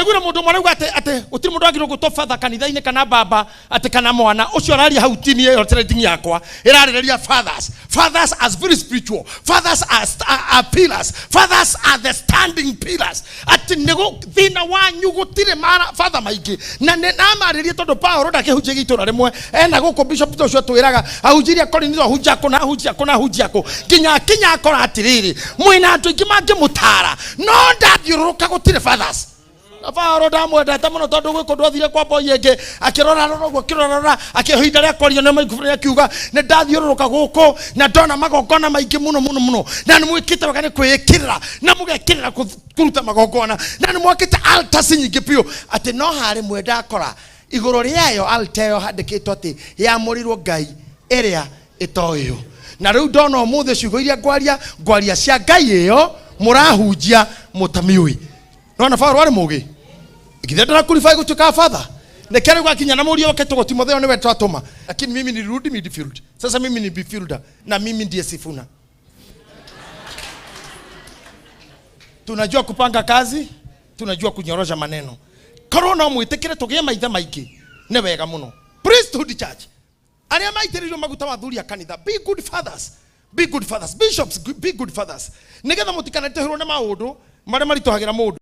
waigure mundu marauga ate utiri mundu agiro guto father kanitha-ini kana baba ate kana mwana ucio arari hautini yo trading yakwa irarireria fathers as very spiritual, fathers are pillars, fathers are the standing pillars. Ati nego thina wanyu gutire mara father maiki na namaririe tondu Paulo ndakihunjia gitura rimwe ena guko bishop ucio twiraga ahunjiria Korintho ahunjiako kinya akora atiriri mwina andu ingi mangimutara no ndathiururuka gutire fathers. Paulo ndamwenda tamuno tondu gwiko ndwathire kwa boy yenge akirora akihinda ria kwaria na maikufuria kiuga ne ndathiururuka guko na ndona magongona maingi muno na nimwikite wakani kwikirira na mugekirira kuruta magongona na nimwakite altars nyingi pio ati no hari mwenda akora iguru riayo altayo handikitwo ati yamurirwo Ngai iria itoyo na riu ndona umuthe ciugo iria ngwaria cia Ngai iyo murahunjia mutamiui nona Paulo ari mugi ikithenda qualify gutuka father nekere gwakinya na murio keto Timotheo niwe twatuma lakini mimi nirudi midfield sasa mimi ni midfielder na mimi ndiye Sifuna. Tunajua kupanga kazi, tunajua kunyorosha maneno. Corona mwitekere tugie maitha maiki ne wega muno. Priesthood church aria maitiririo maguta mathuri ya kanitha, be good fathers, bishops, be good fathers. Nigetha mutikanete hiro na maundu maria maritohagira mundu.